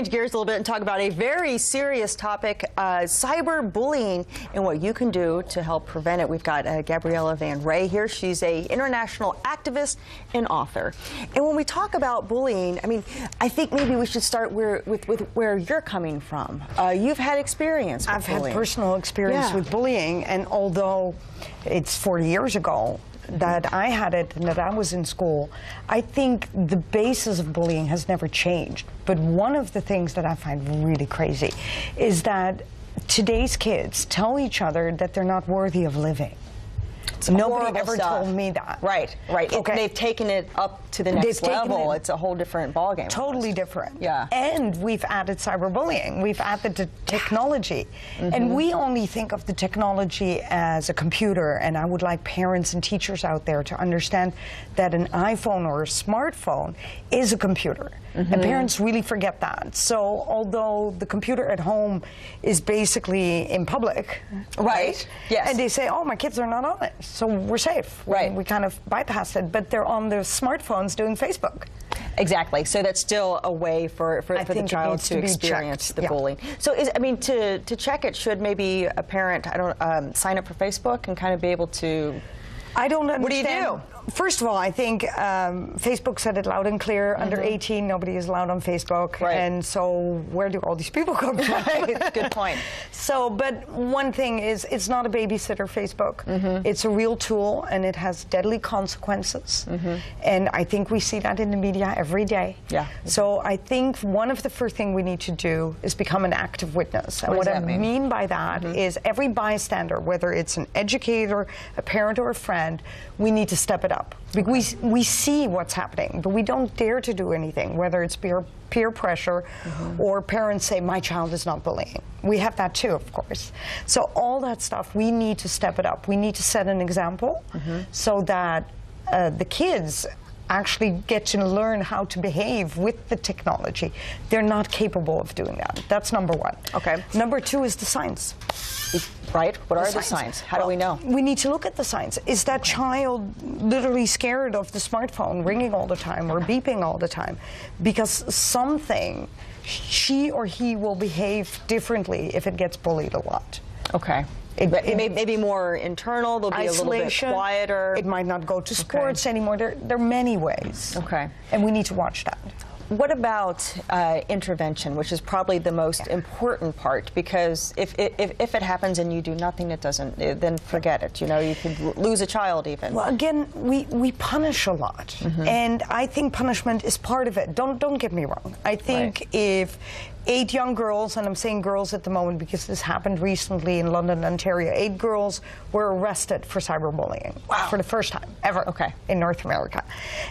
change gears a little bit and talk about a very serious topic, cyberbullying, and what you can do to help prevent it. We've got Gabriella Van Ray here. She's an international activist and author. And when we talk about bullying, I mean, I think maybe we should start with where you're coming from. You've had experience with bullying. I've had personal experience with bullying, and although it's 40 years ago that I had it and that I was in school, I think the basis of bullying has never changed. But one of the things that I find really crazy is that today's kids tell each other that they're not worthy of living. Nobody ever told me that. Right, right. Okay. They've taken it up to the next level. It's a whole different ballgame. Totally different. Yeah. And we've added cyberbullying. We've added the technology. And we only think of the technology as a computer. And I would like parents and teachers out there to understand that an iPhone or a smartphone is a computer. And parents really forget that. So although the computer at home is basically in public, right? Yes. And they say, oh, my kids are not on it, so we're safe. Right. We kind of bypass it, but they're on their smartphones doing Facebook. Exactly. So that's still a way for the child to experience the bullying. So I mean, to check it, should maybe a parent, sign up for Facebook and kind of be able to... I don't understand. What do you do? First of all, I think Facebook said it loud and clear. Under 18, nobody is allowed on Facebook. Right. And so where do all these people come from? Good point. So, but one thing is, it's not a babysitter, Facebook. It's a real tool, and it has deadly consequences. And I think we see that in the media every day. Yeah. So I think one of the first things we need to do is become an active witness. And what I mean by that is every bystander, whether it's an educator, a parent, or a friend, we need to step it up. We see what's happening, but we don't dare to do anything, whether it's peer pressure or parents say, my child is not bullying. We have that too, of course. So all that stuff, we need to step it up. We need to set an example so that the kids actually get to learn how to behave with the technology. They're not capable of doing that. That's number one. Okay. Number two is the signs. Right? What are the signs? How do we know? We need to look at the signs. Is that child literally scared of the smartphone ringing all the time or beeping all the time? Because something, she or he will behave differently if it gets bullied a lot. Okay. It may be more internal, they'll be a little bit quieter. It might not go to sports anymore. There are many ways. Okay. And we need to watch that. What about intervention, which is probably the most important part? Because if it happens and you do nothing, it doesn't, then forget it. You know, you could lose a child even. Well, again, we punish a lot, and I think punishment is part of it. Don't get me wrong. I think if 8 young girls, and I'm saying girls at the moment because this happened recently in London, Ontario, 8 girls were arrested for cyberbullying for the first time ever in North America.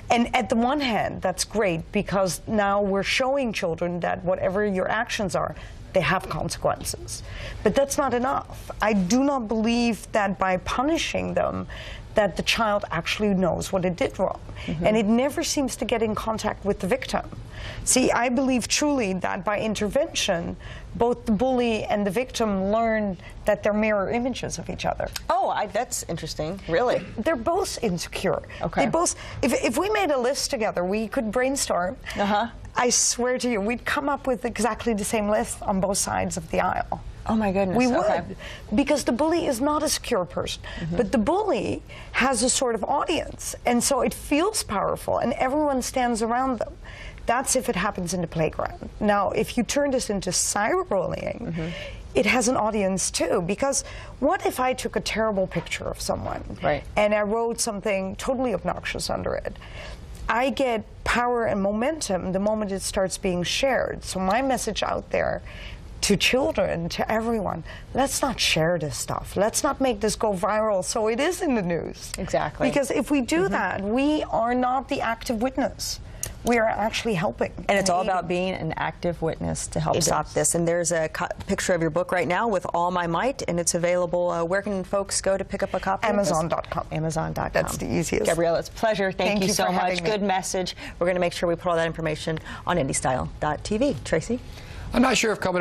And at the one hand, that's great because now we're showing children that whatever your actions are, they have consequences. But that's not enough. I do not believe that by punishing them, that the child actually knows what it did wrong. And it never seems to get in contact with the victim. See, I believe truly that by intervention, both the bully and the victim learn that they're mirror images of each other. Oh, that's interesting. Really? They're both insecure. Okay. They both, if we made a list together, we could brainstorm. I swear to you, we'd come up with exactly the same list on both sides of the aisle. Oh my goodness. We would, because the bully is not a secure person, but the bully has a sort of audience, and so it feels powerful, and everyone stands around them. That's if it happens in the playground. Now, if you turn this into cyberbullying, it has an audience too, because what if I took a terrible picture of someone and I wrote something totally obnoxious under it? I get power and momentum the moment it starts being shared. So my message out there to children, to everyone, let's not share this stuff. Let's not make this go viral so it is in the news. Exactly. Because if we do that, we are not the active witness. We are actually helping. And it's all about being an active witness to help stop this. And there's a picture of your book right now with All My Might, and it's available. Where can folks go to pick up a copy? Amazon.com. Amazon.com. That's the easiest. Gabriella, it's a pleasure. Thank you so much. Good me. message. We're going to make sure we put all that information on IndyStyle.tv. Tracy? I'm not sure if coming up